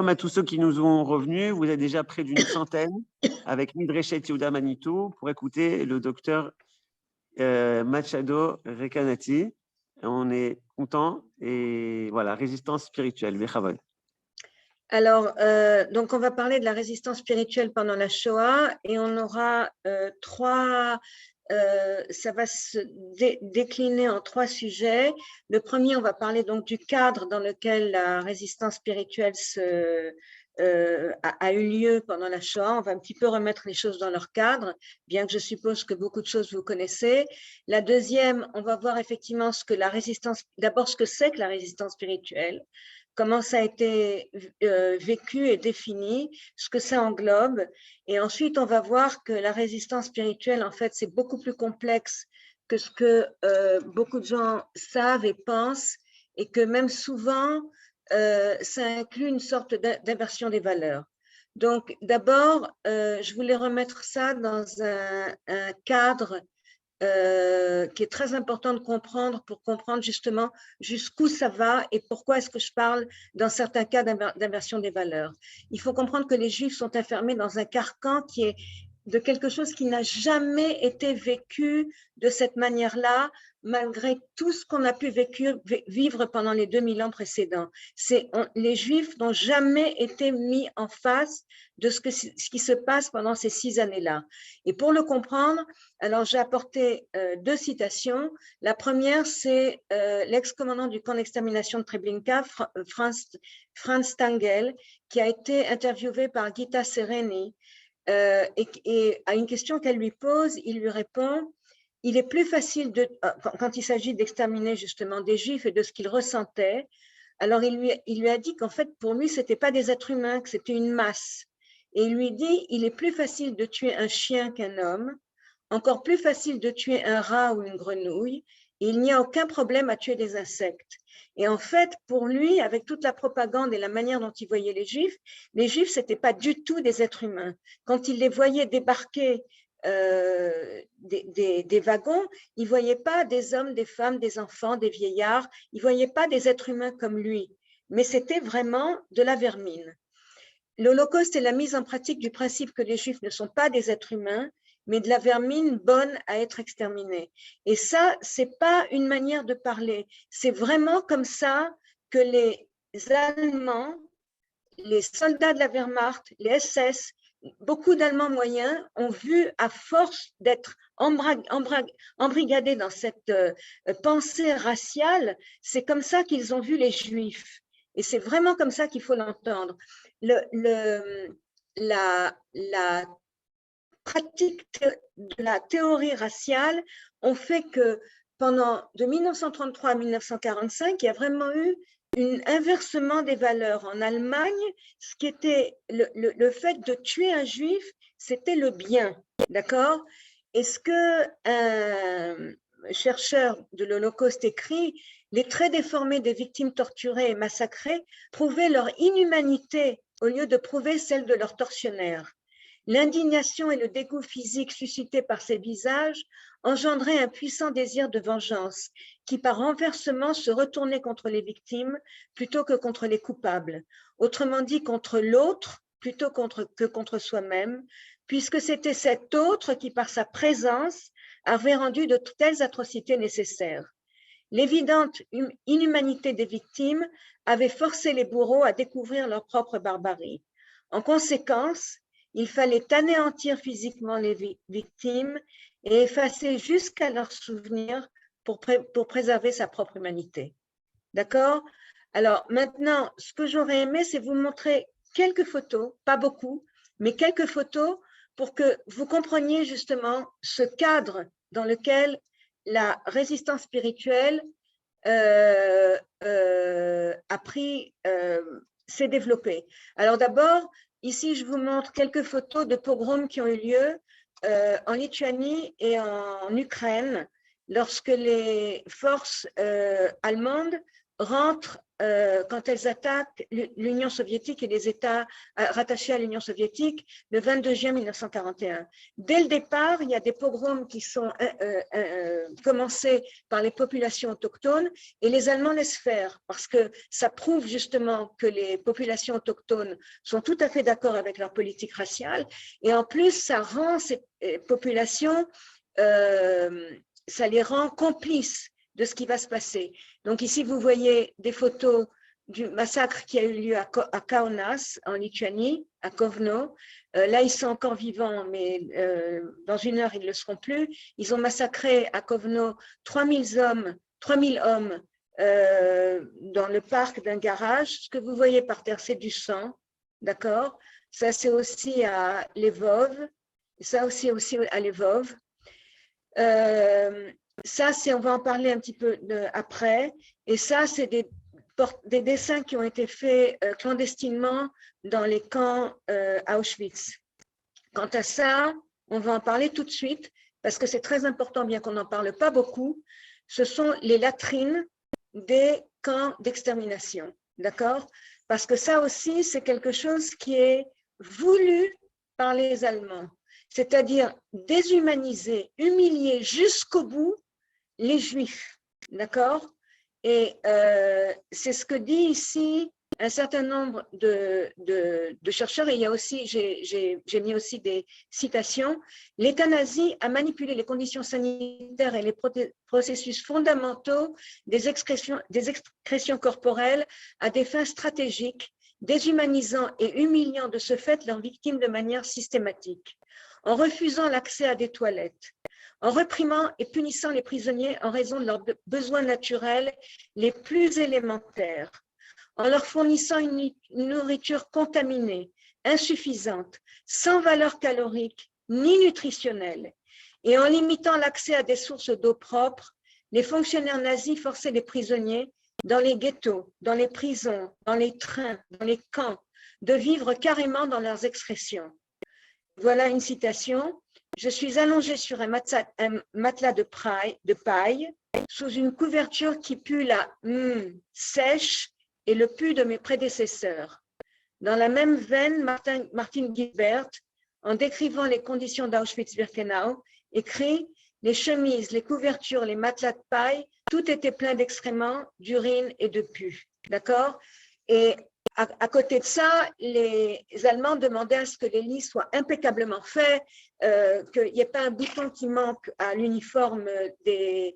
à tous ceux qui nous ont revenus, vous êtes déjà près d'une centaine avec Midreshet Yehuda Manitou pour écouter le docteur Machado Recanati. On est content et voilà, résistance spirituelle. Bechavod. Alors, donc on va parler de la résistance spirituelle pendant la Shoah et on aura ça va se décliner en 3 sujets. Le premier, on va parler donc du cadre dans lequel la résistance spirituelle a eu lieu pendant la Shoah. On va un petit peu remettre les choses dans leur cadre, bien que je suppose que beaucoup de choses vous connaissez. La deuxième, on va voir effectivement d'abord ce que c'est que la résistance spirituelle, comment ça a été vécu et défini, ce que ça englobe. Et ensuite, on va voir que la résistance spirituelle, en fait, c'est beaucoup plus complexe que ce que beaucoup de gens savent et pensent, et que même souvent, ça inclut une sorte d'inversion des valeurs. Donc, d'abord, je voulais remettre ça dans un cadre qui est très important de comprendre pour comprendre justement jusqu'où ça va et pourquoi est-ce que je parle dans certains cas d'inversion des valeurs. Il faut comprendre que les Juifs sont enfermés dans un carcan qui est de quelque chose qui n'a jamais été vécu de cette manière-là, malgré tout ce qu'on a pu vivre pendant les 2000 ans précédents. Les Juifs n'ont jamais été mis en face de ce qui se passe pendant ces 6 années-là. Et pour le comprendre, alors j'ai apporté 2 citations. La première, c'est l'ex-commandant du camp d'extermination de Treblinka, Franz Stangl, qui a été interviewé par Gita Sereni, et à une question qu'elle lui pose, il lui répond: il est plus facile quand il s'agit d'exterminer justement des Juifs et de ce qu'il ressentait. Alors il lui a dit qu'en fait pour lui c'était pas des êtres humains, que c'était une masse. Et il lui dit: il est plus facile de tuer un chien qu'un homme, encore plus facile de tuer un rat ou une grenouille. Et il n'y a aucun problème à tuer des insectes. Et en fait, pour lui, avec toute la propagande et la manière dont il voyait les Juifs, c'était pas du tout des êtres humains. Quand il les voyait débarquer des wagons, il ne voyait pas des hommes, des femmes, des enfants, des vieillards, il ne voyait pas des êtres humains comme lui, mais c'était vraiment de la vermine. L'Holocauste est la mise en pratique du principe que les Juifs ne sont pas des êtres humains, mais de la vermine bonne à être exterminée. Et ça, c'est pas une manière de parler. C'est vraiment comme ça que les Allemands, les soldats de la Wehrmacht, les SS, beaucoup d'Allemands moyens ont vu, à force d'être embrigadés dans cette pensée raciale, c'est comme ça qu'ils ont vu les Juifs. Et c'est vraiment comme ça qu'il faut l'entendre. La pratique de la théorie raciale ont fait que de 1933 à 1945, il y a vraiment eu un inversement des valeurs. En Allemagne, ce qui était le fait de tuer un juif, c'était le bien, d'accord? Et ce qu'un chercheur de l'Holocauste écrit: les traits déformés des victimes torturées et massacrées prouvaient leur inhumanité au lieu de prouver celle de leurs tortionnaires. L'indignation et le dégoût physique suscités par ces visages engendraient un puissant désir de vengeance qui, par renversement, se retournait contre les victimes plutôt que contre les coupables, autrement dit contre l'autre plutôt que contre soi-même, puisque c'était cet autre qui, par sa présence, avait rendu de telles atrocités nécessaires. L'évidente inhumanité des victimes avait forcé les bourreaux à découvrir leur propre barbarie. En conséquence, il fallait anéantir physiquement les victimes et effacer jusqu'à leur souvenir pour préserver sa propre humanité. D'accord? Alors maintenant, ce que j'aurais aimé, c'est vous montrer quelques photos, pas beaucoup, mais quelques photos pour que vous compreniez justement ce cadre dans lequel la résistance spirituelle s'est développée. Alors d'abord, ici, je vous montre quelques photos de pogroms qui ont eu lieu en Lituanie et en Ukraine lorsque les forces allemandes rentrent quand elles attaquent l'Union soviétique et les États rattachés à l'Union soviétique le 22 juin 1941. Dès le départ, il y a des pogroms qui sont commencés par les populations autochtones et les Allemands laissent faire parce que ça prouve justement que les populations autochtones sont tout à fait d'accord avec leur politique raciale et en plus, ça rend ces populations, ça les rend complices de ce qui va se passer. Donc ici, vous voyez des photos du massacre qui a eu lieu à Kaunas, en Lituanie, à Kovno. Là, ils sont encore vivants, mais dans une heure, ils ne le seront plus. Ils ont massacré à Kovno 3000 hommes dans le parc d'un garage. Ce que vous voyez par terre, c'est du sang, d'accord? Ça, c'est aussi à Lvov. Ça aussi à Lvov. Ça, on va en parler un petit peu après. Et ça, c'est des dessins qui ont été faits clandestinement dans les camps Auschwitz. Quant à ça, on va en parler tout de suite parce que c'est très important, bien qu'on n'en parle pas beaucoup. Ce sont les latrines des camps d'extermination, d'accord? Parce que ça aussi, c'est quelque chose qui est voulu par les Allemands, c'est-à-dire déshumaniser, humilier jusqu'au bout les Juifs, d'accord? Et c'est ce que dit ici un certain nombre de chercheurs, et il y a aussi, j'ai mis aussi des citations. L'État nazi a manipulé les conditions sanitaires et les processus fondamentaux des excrétions corporelles à des fins stratégiques, déshumanisant et humiliant de ce fait leurs victimes de manière systématique, en refusant l'accès à des toilettes, en réprimant et punissant les prisonniers en raison de leurs besoins naturels les plus élémentaires, en leur fournissant une nourriture contaminée, insuffisante, sans valeur calorique ni nutritionnelle, et en limitant l'accès à des sources d'eau propre, les fonctionnaires nazis forçaient les prisonniers dans les ghettos, dans les prisons, dans les trains, dans les camps, de vivre carrément dans leurs excrétions. Voilà une citation. Je suis allongée sur un matelas de paille sous une couverture qui pue la sèche et le pus de mes prédécesseurs. Dans la même veine, Martin Gilbert, en décrivant les conditions d'Auschwitz-Birkenau, écrit « Les chemises, les couvertures, les matelas de paille, tout était plein d'excréments, d'urine et de pus. » D'accord? Et à côté de ça, les Allemands demandaient à ce que les lits soient impeccablement faits, qu'il n'y ait pas un bouton qui manque à l'uniforme des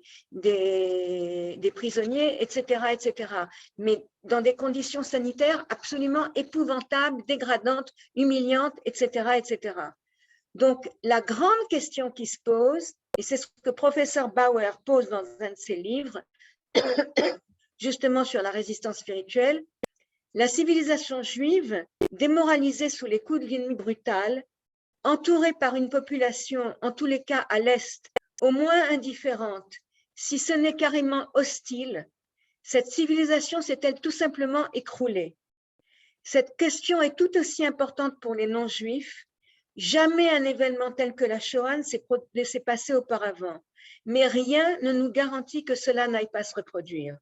prisonniers, etc., etc. Mais dans des conditions sanitaires absolument épouvantables, dégradantes, humiliantes, etc., etc. Donc, la grande question qui se pose, et c'est ce que professeur Bauer pose dans un de ses livres, justement sur la résistance spirituelle, la civilisation juive, démoralisée sous les coups de l'ennemi brutal, entourée par une population, en tous les cas à l'Est, au moins indifférente, si ce n'est carrément hostile, cette civilisation s'est-elle tout simplement écroulée? Cette question est tout aussi importante pour les non-juifs. Jamais un événement tel que la Shoah ne s'est passé auparavant, mais rien ne nous garantit que cela n'aille pas se reproduire.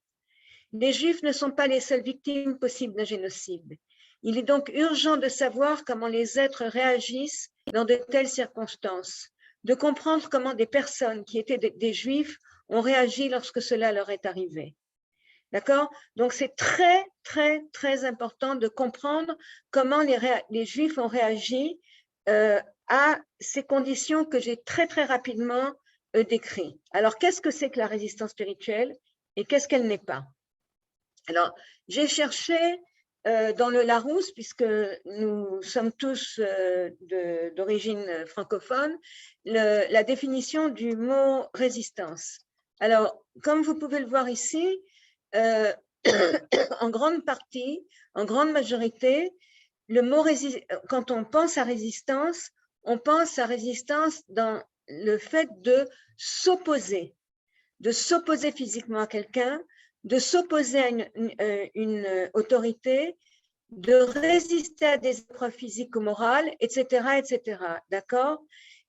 Les Juifs ne sont pas les seules victimes possibles d'un génocide. Il est donc urgent de savoir comment les êtres réagissent dans de telles circonstances, de comprendre comment des personnes qui étaient des Juifs ont réagi lorsque cela leur est arrivé. D'accord? Donc, c'est très, très, très important de comprendre comment les Juifs ont réagi à ces conditions que j'ai très, très rapidement décrites. Alors, qu'est-ce que c'est que la résistance spirituelle et qu'est-ce qu'elle n'est pas? Alors, j'ai cherché dans le Larousse, puisque nous sommes tous d'origine francophone, la définition du mot résistance. Alors, comme vous pouvez le voir ici, en grande partie, en grande majorité, le mot quand on pense à résistance dans le fait de s'opposer physiquement à quelqu'un, de s'opposer à une autorité, de résister à des épreuves physiques ou morales, etc., etc. D'accord?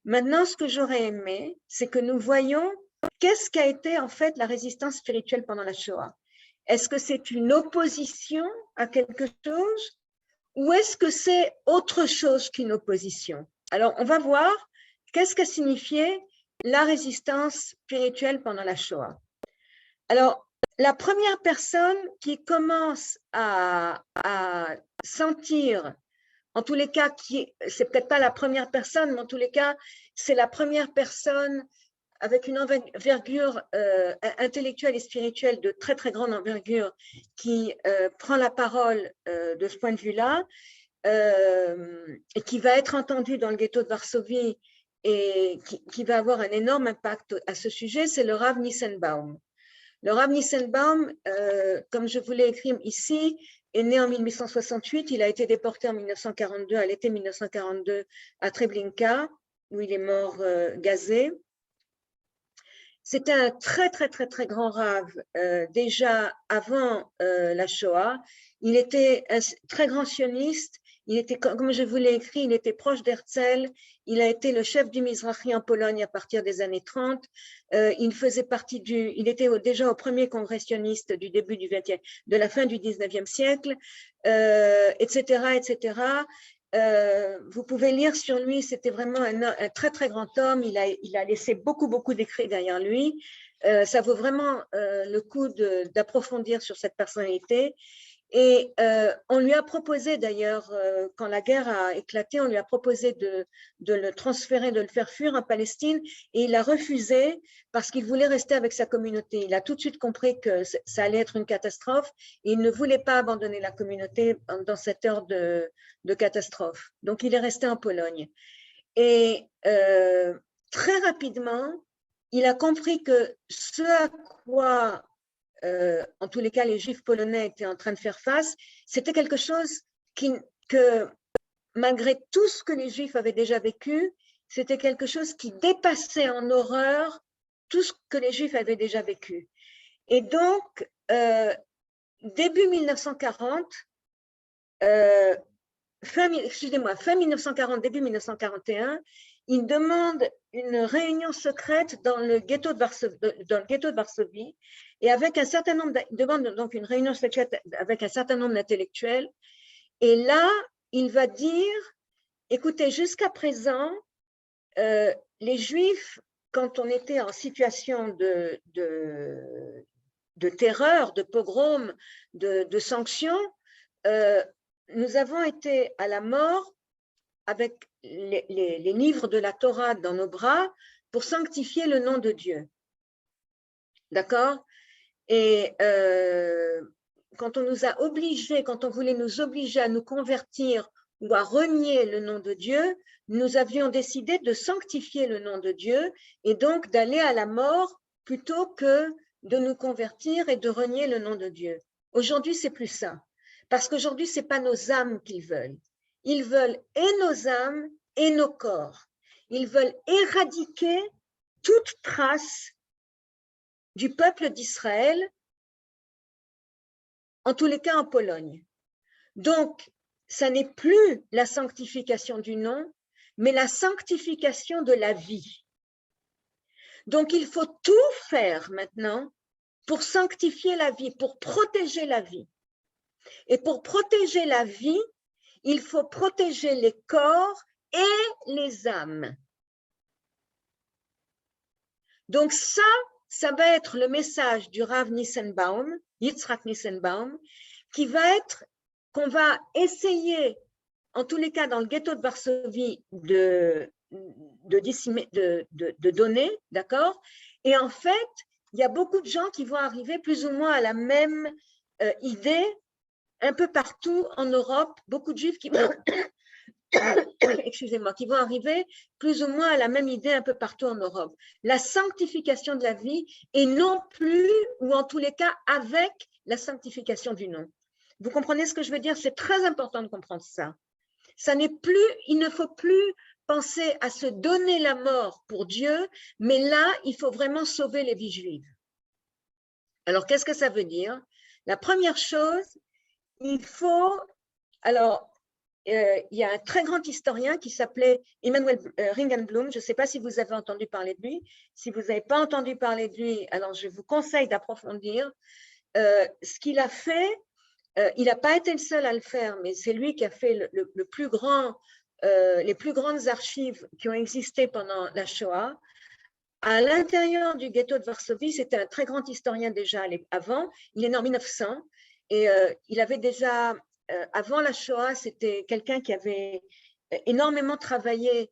Maintenant, ce que j'aurais aimé, c'est que nous voyons qu'est-ce qu'a été en fait la résistance spirituelle pendant la Shoah. Est-ce que c'est une opposition à quelque chose ou est-ce que c'est autre chose qu'une opposition? Alors, on va voir qu'est-ce qu'a signifié la résistance spirituelle pendant la Shoah. Alors, la première personne qui commence à sentir, en tous les cas, c'est peut-être pas la première personne, mais en tous les cas, c'est la première personne avec une envergure intellectuelle et spirituelle de très, très grande envergure qui prend la parole de ce point de vue-là et qui va être entendue dans le ghetto de Varsovie et qui va avoir un énorme impact à ce sujet, c'est le Rav Nissenbaum. Le Rav Nissenbaum, comme je vous l'ai écrit ici, est né en 1868, il a été déporté en 1942, à l'été 1942, à Treblinka, où il est mort gazé. C'était un très, très, très, très grand Rav déjà avant la Shoah. Il était un très grand sioniste. Il était, comme je vous l'ai écrit, il était proche d'Herzl. Il a été le chef du Mizrahi en Pologne à partir des années 30. Il faisait partie il était déjà au premier congrès sioniste du début du 20e, de la fin du 19e siècle, etc., etc. Vous pouvez lire sur lui, c'était vraiment un très, très grand homme. Il a laissé beaucoup, beaucoup d'écrits derrière lui. Ça vaut vraiment le coup d'approfondir sur cette personnalité. Et on lui a proposé d'ailleurs, quand la guerre a éclaté, on lui a proposé de le transférer, de le faire fuir en Palestine, et il a refusé parce qu'il voulait rester avec sa communauté. Il a tout de suite compris que ça allait être une catastrophe, et il ne voulait pas abandonner la communauté dans cette heure de catastrophe. Donc il est resté en Pologne. Et très rapidement, il a compris que ce à quoi en tous les cas, les Juifs polonais étaient en train de faire face, c'était quelque chose que, malgré tout ce que les Juifs avaient déjà vécu, c'était quelque chose qui dépassait en horreur tout ce que les Juifs avaient déjà vécu. Et donc, début 1940, fin 1940, début 1941, il demande une réunion secrète dans le ghetto de Varsovie, et avec un certain nombre, demande donc une réunion secrète avec un certain nombre d'intellectuels. Et là, il va dire, écoutez, jusqu'à présent, les Juifs, quand on était en situation de terreur, de pogrom, de sanctions, nous avons été à la mort avec les livres de la Torah dans nos bras pour sanctifier le nom de Dieu. D'accord? Et quand on nous a obligés, quand on voulait nous obliger à nous convertir ou à renier le nom de Dieu, nous avions décidé de sanctifier le nom de Dieu et donc d'aller à la mort plutôt que de nous convertir et de renier le nom de Dieu. Aujourd'hui, c'est plus ça. Parce qu'aujourd'hui, ce n'est pas nos âmes qu'ils veulent. Ils veulent et nos âmes et nos corps. Ils veulent éradiquer toute trace du peuple d'Israël, en tous les cas en Pologne. Donc, ça n'est plus la sanctification du nom, mais la sanctification de la vie. Donc, il faut tout faire maintenant pour sanctifier la vie, pour protéger la vie. Et pour protéger la vie, il faut protéger les corps et les âmes. Donc ça va être le message du Rav Nissenbaum, Yitzhak Nissenbaum, qu'on va essayer, en tous les cas dans le ghetto de Varsovie, de donner, d'accord? Et en fait, il y a beaucoup de gens qui vont arriver plus ou moins à la même idée un peu partout en Europe, beaucoup de Juifs qui vont, excusez-moi, qui vont arriver plus ou moins à la même idée un peu partout en Europe. La sanctification de la vie et non plus, ou en tous les cas, avec la sanctification du nom. Vous comprenez ce que je veux dire? C'est très important de comprendre ça. Ça n'est plus, il ne faut plus penser à se donner la mort pour Dieu, mais là, il faut vraiment sauver les vies juives. Alors, qu'est-ce que ça veut dire? La première chose, il faut, alors, il y a un très grand historien qui s'appelait Emanuel Ringelblum, je ne sais pas si vous avez entendu parler de lui. Si vous n'avez pas entendu parler de lui, alors je vous conseille d'approfondir. ce qu'il a fait, il n'a pas été le seul à le faire, mais c'est lui qui a fait les plus grandes archives qui ont existé pendant la Shoah. À l'intérieur du ghetto de Varsovie, c'était un très grand historien déjà avant, il est né en 1900, et il avait déjà, avant la Shoah, c'était quelqu'un qui avait énormément travaillé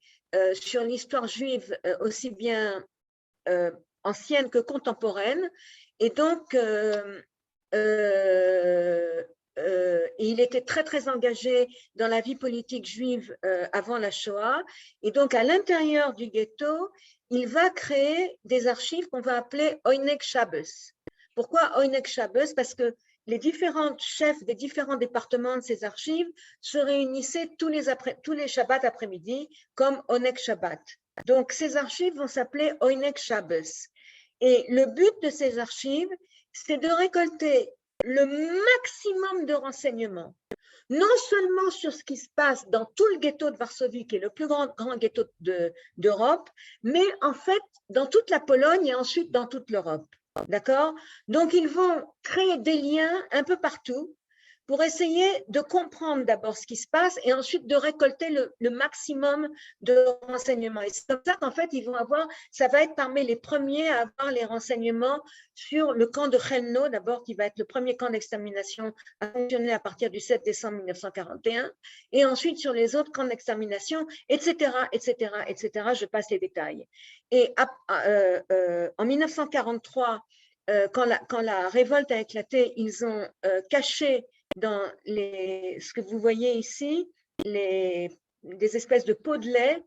sur l'histoire juive, aussi bien ancienne que contemporaine, et donc il était très, très engagé dans la vie politique juive avant la Shoah. Et donc, à l'intérieur du ghetto, il va créer des archives qu'on va appeler Oyneg Shabbos. Pourquoi Oyneg Shabbos? Parce que les différents chefs des différents départements de ces archives se réunissaient tous les Shabbats après-midi comme Oyneg Shabbat. Donc, ces archives vont s'appeler Oyneg Shabbos. Et le but de ces archives, c'est de récolter le maximum de renseignements, non seulement sur ce qui se passe dans tout le ghetto de Varsovie, qui est le plus grand ghetto d'Europe, mais en fait dans toute la Pologne et ensuite dans toute l'Europe. D'accord? Donc, ils vont créer des liens un peu partout pour essayer de comprendre d'abord ce qui se passe et ensuite de récolter le maximum de renseignements. Et c'est comme ça qu'en fait, ça va être parmi les premiers à avoir les renseignements sur le camp de Chelmno, d'abord, qui va être le premier camp d'extermination à fonctionner à partir du 7 décembre 1941, et ensuite sur les autres camps d'extermination, etc., etc., etc. Je passe les détails. Et en 1943, quand la révolte a éclaté, ils ont caché dans ce que vous voyez ici, des espèces de pots de lait,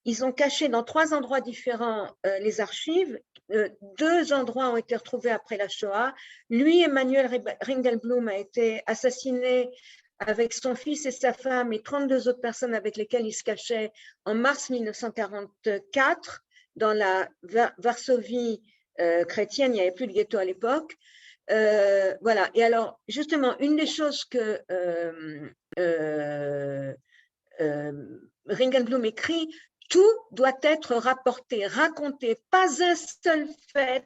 ils ont caché dans 3 endroits différents les archives. 2 endroits ont été retrouvés après la Shoah. Lui, Emmanuel Ringelblum, a été assassiné avec son fils et sa femme et 32 autres personnes avec lesquelles il se cachait en mars 1944 dans la Varsovie chrétienne. Il n'y avait plus de ghetto à l'époque. Voilà. Et alors, justement, une des choses que Ringelblum écrit, tout doit être rapporté, raconté, pas un seul fait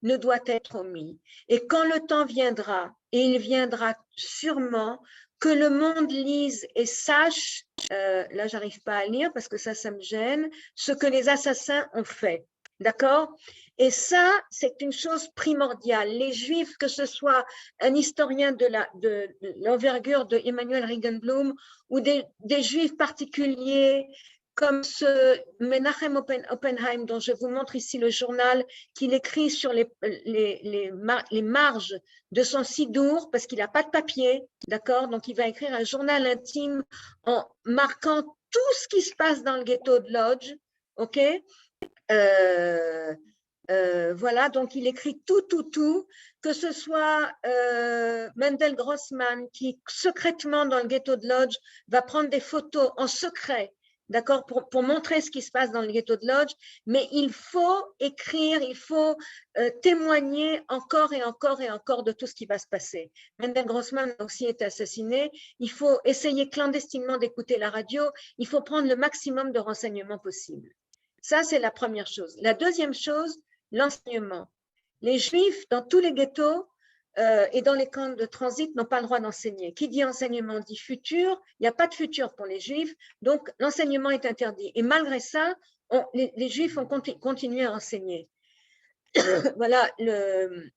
ne doit être omis. Et quand le temps viendra, et il viendra sûrement, que le monde lise et sache, là j'arrive pas à lire parce que ça me gêne, ce que les assassins ont fait. D'accord? Et ça, c'est une chose primordiale. Les Juifs, que ce soit un historien de l'envergure de Emmanuel Ringelblum ou des Juifs particuliers comme ce Menachem Oppenheim, dont je vous montre ici le journal, qu'il écrit sur les marges de son sidour, parce qu'il n'a pas de papier, d'accord? Donc, il va écrire un journal intime en marquant tout ce qui se passe dans le ghetto de Lodz, ok? Voilà, donc il écrit tout, que ce soit Mendel Grossman qui secrètement dans le ghetto de Lodz va prendre des photos en secret, d'accord, pour montrer ce qui se passe dans le ghetto de Lodz, mais il faut écrire, il faut témoigner encore et encore et encore de tout ce qui va se passer. Mendel Grossman a aussi été assassiné, il faut essayer clandestinement d'écouter la radio, il faut prendre le maximum de renseignements possibles. Ça, c'est la première chose. La deuxième chose, l'enseignement. Les Juifs, dans tous les ghettos et dans les camps de transit, n'ont pas le droit d'enseigner. Qui dit enseignement dit futur. Il n'y a pas de futur pour les Juifs, donc l'enseignement est interdit. Et malgré ça, les Juifs ont continué à enseigner. Voilà le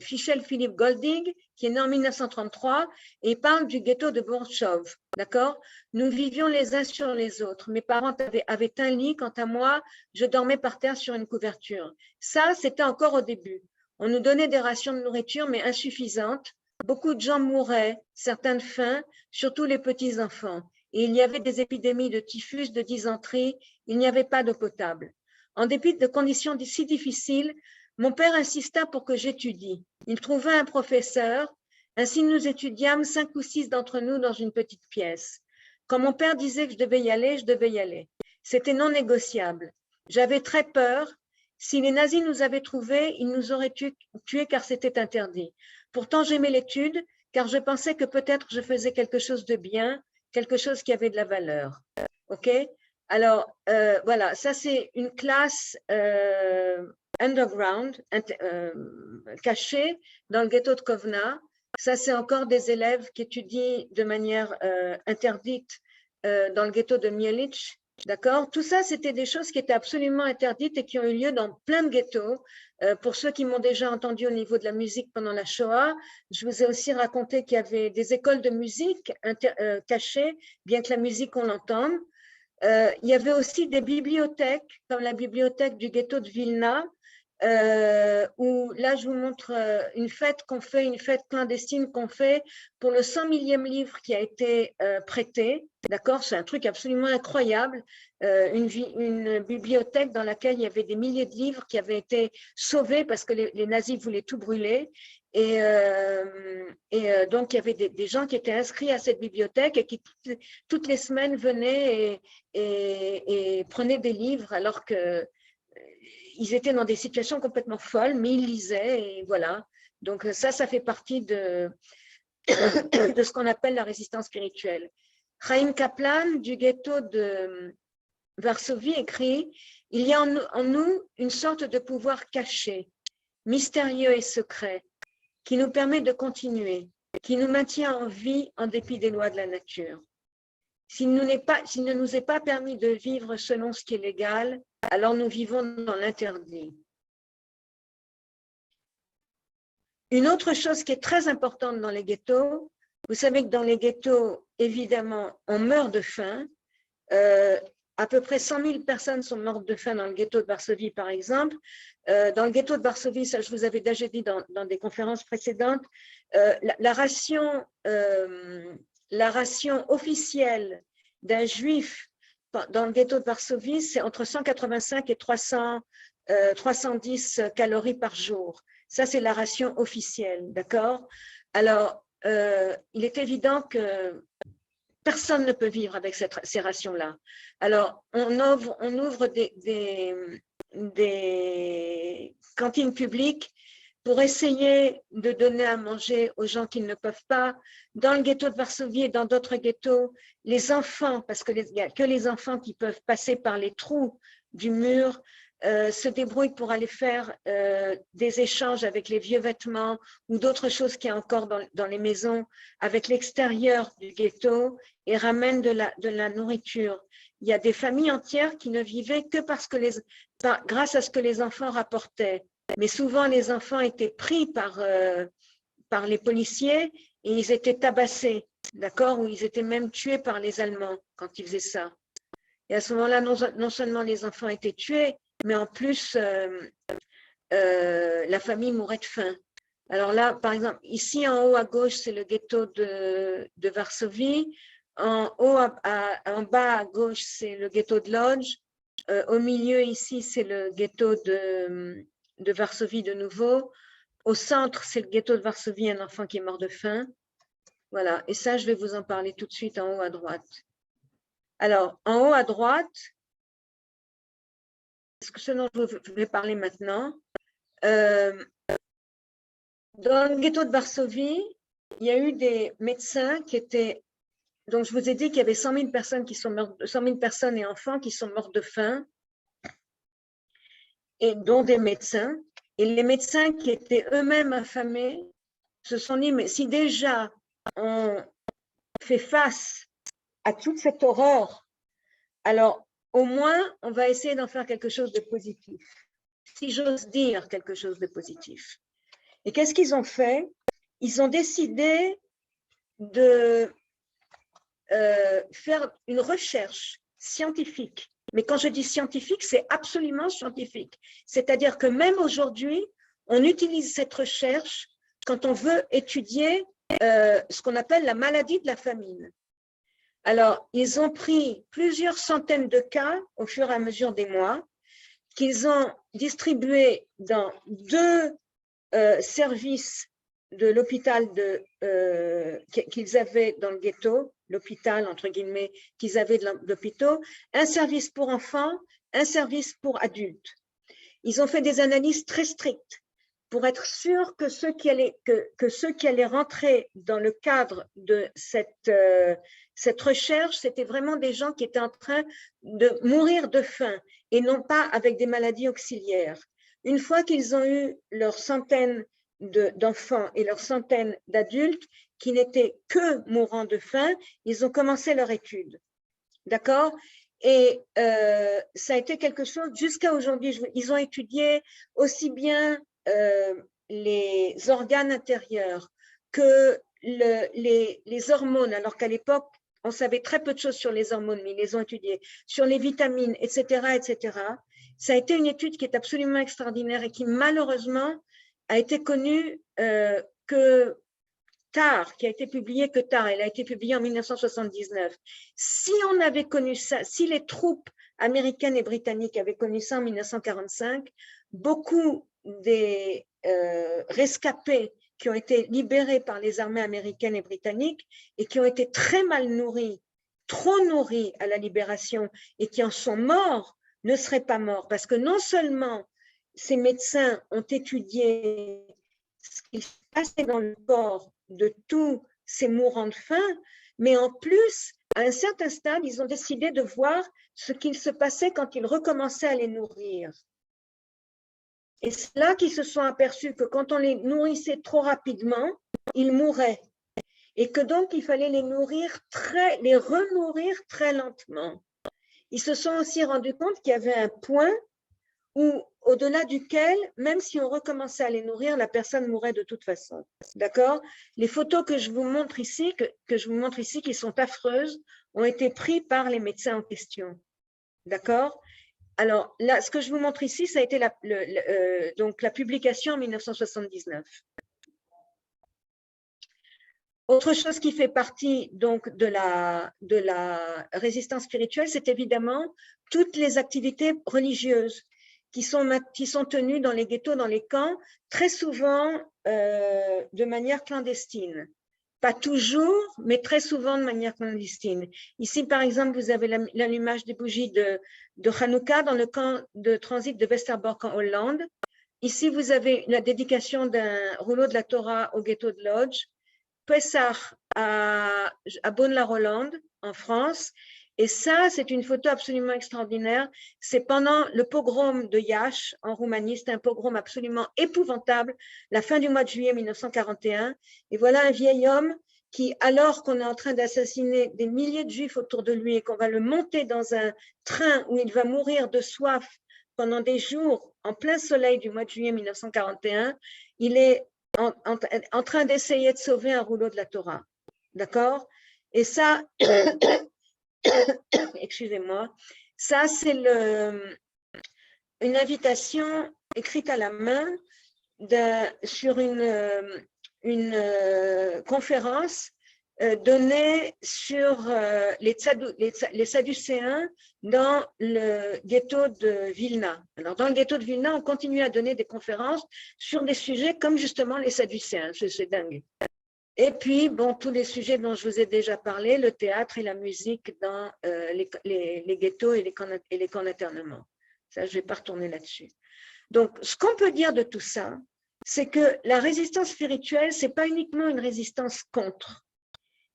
Fischel Philippe Golding, qui est né en 1933, et il parle du ghetto de Borchov. D'accord? Nous vivions les uns sur les autres. Mes parents avaient un lit, quant à moi, je dormais par terre sur une couverture. Ça, c'était encore au début. On nous donnait des rations de nourriture, mais insuffisantes. Beaucoup de gens mouraient, certains de faim, surtout les petits-enfants. Et il y avait des épidémies de typhus, de dysenterie, il n'y avait pas d'eau potable. En dépit de conditions si difficiles, mon père insista pour que j'étudie. Il trouva un professeur, ainsi nous étudiâmes 5 ou 6 d'entre nous dans une petite pièce. Quand mon père disait que je devais y aller, je devais y aller. C'était non négociable. J'avais très peur. Si les nazis nous avaient trouvés, ils nous auraient tués car c'était interdit. Pourtant, j'aimais l'étude car je pensais que peut-être je faisais quelque chose de bien, quelque chose qui avait de la valeur. OK ? Alors, voilà, ça c'est une classe underground, cachés dans le ghetto de Kovna. Ça, c'est encore des élèves qui étudient de manière interdite dans le ghetto de Mielich. D'accord? Tout ça, c'était des choses qui étaient absolument interdites et qui ont eu lieu dans plein de ghettos. Pour ceux qui m'ont déjà entendu au niveau de la musique pendant la Shoah, je vous ai aussi raconté qu'il y avait des écoles de musique cachées, bien que la musique, on l'entende. Il y avait aussi des bibliothèques, comme la bibliothèque du ghetto de Vilna, où là, je vous montre une fête qu'on fait, une fête clandestine qu'on fait pour le 100 millième livre qui a été prêté. D'accord, c'est un truc absolument incroyable. Une bibliothèque dans laquelle il y avait des milliers de livres qui avaient été sauvés parce que les nazis voulaient tout brûler. Et donc, il y avait des gens qui étaient inscrits à cette bibliothèque et qui, toutes les semaines, venaient et prenaient des livres alors que ils étaient dans des situations complètement folles, mais ils lisaient et voilà. Donc ça fait partie de ce qu'on appelle la résistance spirituelle. Chaim Kaplan du ghetto de Varsovie écrit « Il y a en nous une sorte de pouvoir caché, mystérieux et secret, qui nous permet de continuer, qui nous maintient en vie en dépit des lois de la nature. S'il ne nous est pas permis de vivre selon ce qui est légal, alors nous vivons dans l'interdit. » Une autre chose qui est très importante dans les ghettos, vous savez que dans les ghettos, évidemment, on meurt de faim. À peu près 100 000 personnes sont mortes de faim dans le ghetto de Varsovie, par exemple. Dans le ghetto de Varsovie, ça je vous avais déjà dit dans des conférences précédentes, la ration officielle d'un juif dans le ghetto de Varsovie, c'est entre 185 et 310 calories par jour. Ça, c'est la ration officielle, d'accord? Alors, il est évident que personne ne peut vivre avec ces rations-là. Alors, on ouvre des cantines publiques pour essayer de donner à manger aux gens qui ne peuvent pas. Dans le ghetto de Varsovie et dans d'autres ghettos, les enfants, parce qu'il n'y a que les enfants qui peuvent passer par les trous du mur, se débrouillent pour aller faire des échanges avec les vieux vêtements ou d'autres choses qu'il y a encore dans les maisons avec l'extérieur du ghetto et ramènent de la nourriture. Il y a des familles entières qui ne vivaient que grâce à ce que les enfants rapportaient. Mais souvent, les enfants étaient pris par les policiers et ils étaient tabassés, d'accord, ou ils étaient même tués par les Allemands quand ils faisaient ça. Et à ce moment-là, non seulement les enfants étaient tués, mais en plus, la famille mourait de faim. Alors là, par exemple, ici en haut à gauche, c'est le ghetto de Varsovie. En bas à gauche, c'est le ghetto de Lodz. Au milieu, ici, c'est le ghetto de Varsovie de nouveau. Au centre, c'est le ghetto de Varsovie, un enfant qui est mort de faim. Voilà, et ça, je vais vous en parler tout de suite en haut à droite. Alors, en haut à droite, ce dont je vais parler maintenant, dans le ghetto de Varsovie, il y a eu des médecins qui étaient, donc je vous ai dit qu'il y avait 100 000 personnes qui sont mortes, 100 000 personnes et enfants qui sont morts de faim, et dont des médecins. Et les médecins qui étaient eux-mêmes affamés se sont dit, mais si déjà on fait face à toute cette horreur, alors au moins on va essayer d'en faire quelque chose de positif, si j'ose dire quelque chose de positif. Et qu'est-ce qu'ils ont fait? Ils ont décidé de faire une recherche scientifique. Mais quand je dis scientifique, c'est absolument scientifique. C'est-à-dire que même aujourd'hui, on utilise cette recherche quand on veut étudier ce qu'on appelle la maladie de la famine. Alors, ils ont pris plusieurs centaines de cas au fur et à mesure des mois, qu'ils ont distribués dans 2 services de l'hôpital qu'ils avaient dans le ghetto, l'hôpital entre guillemets qu'ils avaient de l'hôpital, un service pour enfants, un service pour adultes. Ils ont fait des analyses très strictes pour être sûr que ceux qui allaient rentrer dans le cadre de cette recherche, c'était vraiment des gens qui étaient en train de mourir de faim et non pas avec des maladies auxiliaires. Une fois qu'ils ont eu leurs centaines d'enfants et leurs centaines d'adultes qui n'étaient que mourants de faim, ils ont commencé leur étude. D'accord? Et ça a été quelque chose, jusqu'à aujourd'hui, ils ont étudié aussi bien les organes intérieurs que les hormones, alors qu'à l'époque, on savait très peu de choses sur les hormones, mais ils les ont étudiées, sur les vitamines, etc., etc. Ça a été une étude qui est absolument extraordinaire et qui, malheureusement, a été connue que tard, qui a été publiée que tard. Elle a été publiée en 1979. Si on avait connu ça, si les troupes américaines et britanniques avaient connu ça en 1945, beaucoup des rescapés qui ont été libérés par les armées américaines et britanniques et qui ont été très mal nourris, trop nourris à la libération et qui en sont morts, ne seraient pas morts. Parce que non seulement ces médecins ont étudié ce qui se passait dans le corps de tous ces mourants de faim, mais en plus, à un certain stade, ils ont décidé de voir ce qu'il se passait quand ils recommençaient à les nourrir. Et c'est là qu'ils se sont aperçus que quand on les nourrissait trop rapidement, ils mouraient. Et que donc, il fallait les renourrir très lentement. Ils se sont aussi rendus compte qu'il y avait un point où, au-delà duquel, même si on recommençait à les nourrir, la personne mourrait de toute façon. D'accord? Les photos que je vous montre ici, qui sont affreuses, ont été prises par les médecins en question. D'accord? Alors, là, ce que je vous montre ici, ça a été donc la publication en 1979. Autre chose qui fait partie donc de la résistance spirituelle, c'est évidemment toutes les activités religieuses qui sont tenues dans les ghettos, dans les camps, très souvent de manière clandestine. Pas toujours, mais très souvent de manière clandestine. Ici, par exemple, vous avez l'allumage des bougies de Hanouka dans le camp de transit de Westerbork en Hollande. Ici, vous avez la dédication d'un rouleau de la Torah au ghetto de Lodz. Pessah à Beaune-la-Rolande, en France. Et ça, c'est une photo absolument extraordinaire. C'est pendant le pogrom de Iași, en Roumanie. C'est un pogrom absolument épouvantable, la fin du mois de juillet 1941. Et voilà un vieil homme qui, alors qu'on est en train d'assassiner des milliers de juifs autour de lui et qu'on va le monter dans un train où il va mourir de soif pendant des jours en plein soleil du mois de juillet 1941, il est en train d'essayer de sauver un rouleau de la Torah. D'accord? Et ça, excusez-moi, ça c'est une invitation écrite à la main sur une conférence donnée sur les Sadducéens dans le ghetto de Vilna. Alors, dans le ghetto de Vilna, on continue à donner des conférences sur des sujets comme justement les Sadducéens. C'est dingue. Et puis, bon, tous les sujets dont je vous ai déjà parlé, le théâtre et la musique dans les ghettos et les camps d'internement. Ça, je ne vais pas retourner là-dessus. Donc, ce qu'on peut dire de tout ça, c'est que la résistance spirituelle, ce n'est pas uniquement une résistance contre,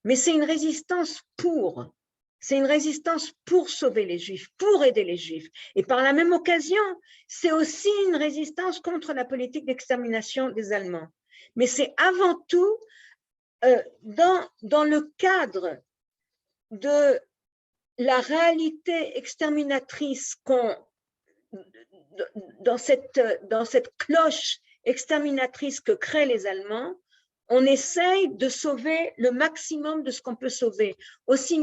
mais c'est une résistance pour. C'est une résistance pour sauver les Juifs, pour aider les Juifs. Et par la même occasion, c'est aussi une résistance contre la politique d'extermination des Allemands. Mais c'est avant tout dans le cadre de la réalité exterminatrice dans cette cloche exterminatrice que créent les Allemands, on essaye de sauver le maximum de ce qu'on peut sauver, aussi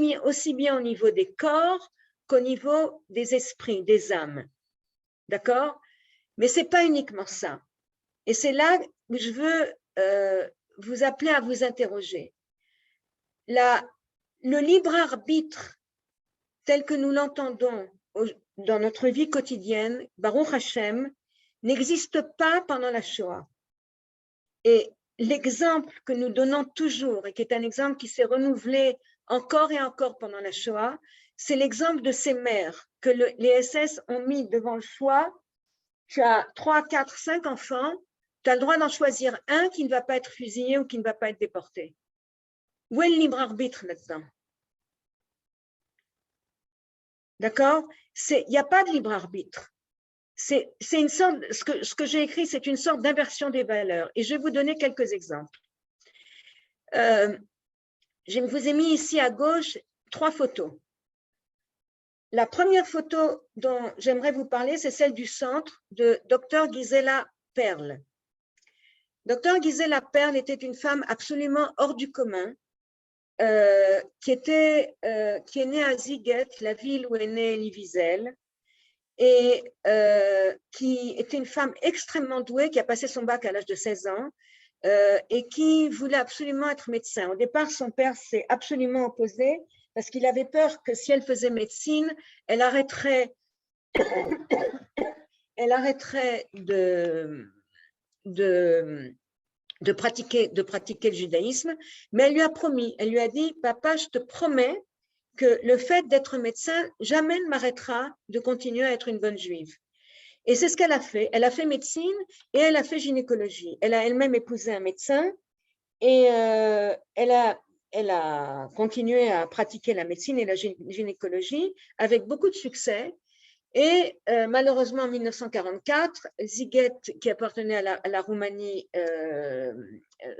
bien au niveau des corps qu'au niveau des esprits, des âmes. D'accord? Mais ce n'est pas uniquement ça. Et c'est là où je veux vous appeler à vous interroger. Le libre arbitre tel que nous l'entendons dans notre vie quotidienne, Baruch Hashem, n'existe pas pendant la Shoah. Et l'exemple que nous donnons toujours, et qui est un exemple qui s'est renouvelé encore et encore pendant la Shoah, c'est l'exemple de ces mères que les SS ont mis devant le choix. Tu as 3, 4, 5 enfants, tu as le droit d'en choisir un qui ne va pas être fusillé ou qui ne va pas être déporté. Où est le libre arbitre là-dedans? D'accord? Il n'y a pas de libre arbitre. c'est une sorte, ce que j'ai écrit, c'est une sorte d'inversion des valeurs. Et je vais vous donner quelques exemples. Je vous ai mis ici à gauche 3 photos. La première photo dont j'aimerais vous parler, c'est celle du centre de Dr Gisela Perl. Dr Gisela Perl était une femme absolument hors du commun, qui est née à Ziget, la ville où est née Elie Wiesel, et qui était une femme extrêmement douée, qui a passé son bac à l'âge de 16 ans, et qui voulait absolument être médecin. Au départ, son père s'est absolument opposé parce qu'il avait peur que si elle faisait médecine, elle arrêterait de pratiquer le judaïsme, mais elle lui a promis, elle lui a dit, papa, je te promets que le fait d'être médecin jamais ne m'arrêtera de continuer à être une bonne juive. Et c'est ce qu'elle a fait. Elle a fait médecine et elle a fait gynécologie. Elle a elle-même épousé un médecin et elle a continué à pratiquer la médecine et la gynécologie avec beaucoup de succès. Et malheureusement, en 1944, Ziget, qui appartenait à la Roumanie,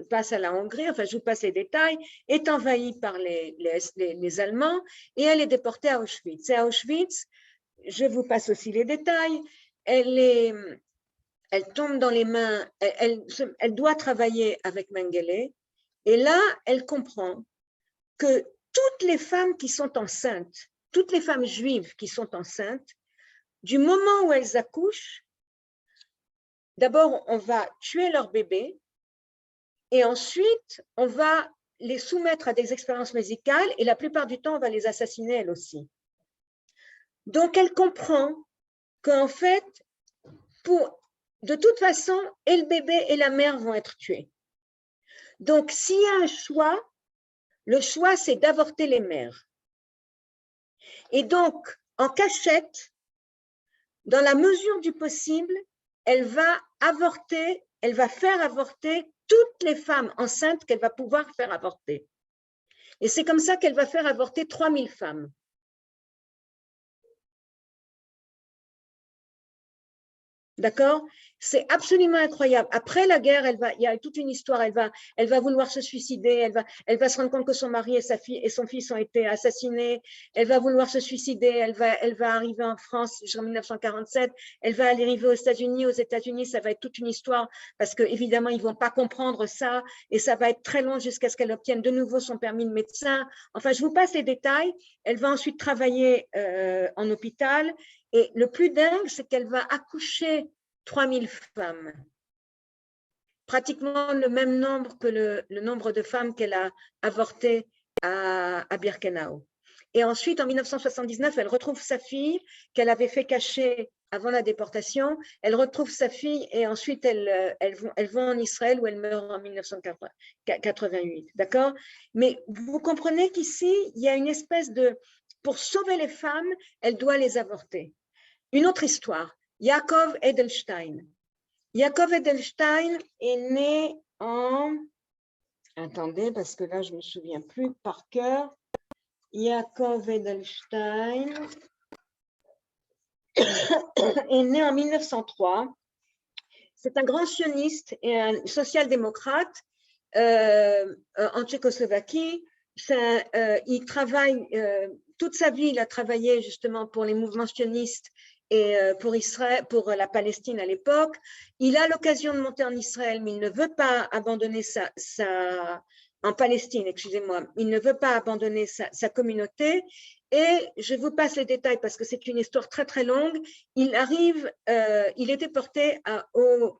passe à la Hongrie, enfin je vous passe les détails, est envahie par les Allemands et elle est déportée à Auschwitz. Et à Auschwitz, je vous passe aussi les détails, elle tombe dans les mains, elle doit travailler avec Mengele, et là, elle comprend que toutes les femmes qui sont enceintes, toutes les femmes juives qui sont enceintes, du moment où elles accouchent, d'abord, on va tuer leur bébé et ensuite, on va les soumettre à des expériences médicales et la plupart du temps, on va les assassiner elles aussi. Donc, elle comprend qu'en fait, de toute façon, et le bébé et la mère vont être tués. Donc, s'il y a un choix, le choix, c'est d'avorter les mères. Et donc, en cachette, dans la mesure du possible, elle va faire avorter toutes les femmes enceintes qu'elle va pouvoir faire avorter. Et c'est comme ça qu'elle va faire avorter 3000 femmes. D'accord? C'est absolument incroyable. Après la guerre, il y a toute une histoire, elle va vouloir se suicider, elle va se rendre compte que son mari et sa fille et son fils ont été assassinés, elle va vouloir se suicider, elle va arriver en France en 1947, elle va arriver aux États-Unis, ça va être toute une histoire parce que évidemment, ils vont pas comprendre ça et ça va être très long jusqu'à ce qu'elle obtienne de nouveau son permis de médecin. Enfin, je vous passe les détails. Elle va ensuite travailler en hôpital. Et le plus dingue, c'est qu'elle va accoucher 3000 femmes. Pratiquement le même nombre que le nombre de femmes qu'elle a avortées à Birkenau. Et ensuite, en 1979, elle retrouve sa fille qu'elle avait fait cacher avant la déportation. Elle retrouve sa fille et ensuite, elles vont en Israël où elle meurt en 1988. D'accord? Mais vous comprenez qu'ici, il y a une espèce de… Pour sauver les femmes, elle doit les avorter. Une autre histoire, Yaakov Edelstein. Yaakov Edelstein est né en… Attendez, parce que là, je ne me souviens plus par cœur. Yaakov Edelstein est né en 1903. C'est un grand sioniste et un social-démocrate en Tchécoslovaquie. Il travaille… toute sa vie, il a travaillé justement pour les mouvements sionistes et pour Israël, pour la Palestine à l'époque. Il a l'occasion de monter en Israël, mais il ne veut pas abandonner en Palestine, excusez-moi, il ne veut pas abandonner sa communauté. Et je vous passe les détails parce que c'est une histoire très très longue. Il était porté au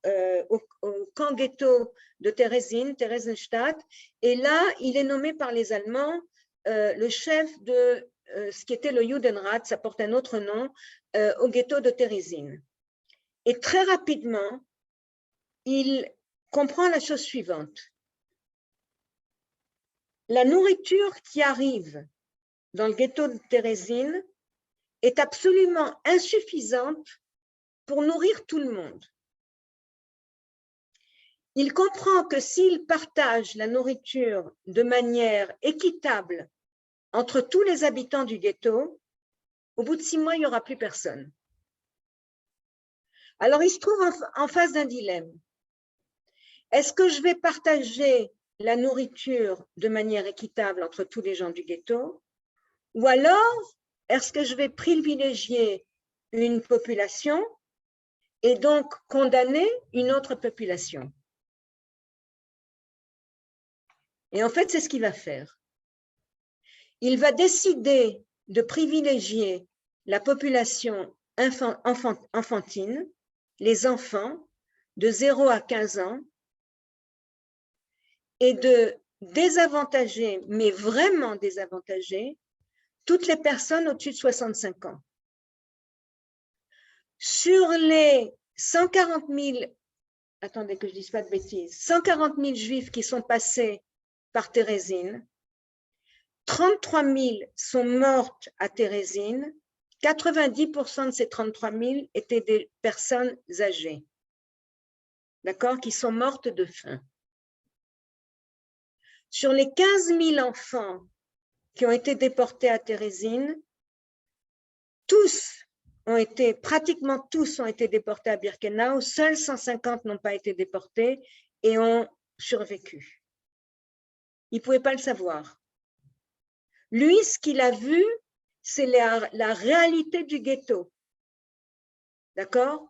camp ghetto de Theresienstadt, et là, il est nommé par les Allemands le chef de ce qui était le Judenrat, ça porte un autre nom, au ghetto de Térésine. Et très rapidement, il comprend la chose suivante. La nourriture qui arrive dans le ghetto de Térésine est absolument insuffisante pour nourrir tout le monde. Il comprend que s'il partage la nourriture de manière équitable entre tous les habitants du ghetto, au bout de 6 mois, il n'y aura plus personne. Alors, il se trouve en face d'un dilemme. Est-ce que je vais partager la nourriture de manière équitable entre tous les gens du ghetto? Ou alors, est-ce que je vais privilégier une population et donc condamner une autre population? Et en fait, c'est ce qu'il va faire. Il va décider de privilégier la population enfantine, les enfants de 0 à 15 ans, et de désavantager, mais vraiment désavantager, toutes les personnes au-dessus de 65 ans. Sur les 140 000, attendez que je ne dise pas de bêtises, 140 000 juifs qui sont passés par Térésine, 33 000 sont mortes à Térésine, 90% de ces 33 000 étaient des personnes âgées, d'accord, qui sont mortes de faim. Sur les 15 000 enfants qui ont été déportés à Térésine, pratiquement tous ont été déportés à Birkenau, seuls 150 n'ont pas été déportés et ont survécu. Il ne pouvait pas le savoir. Lui, ce qu'il a vu, c'est la réalité du ghetto. D'accord?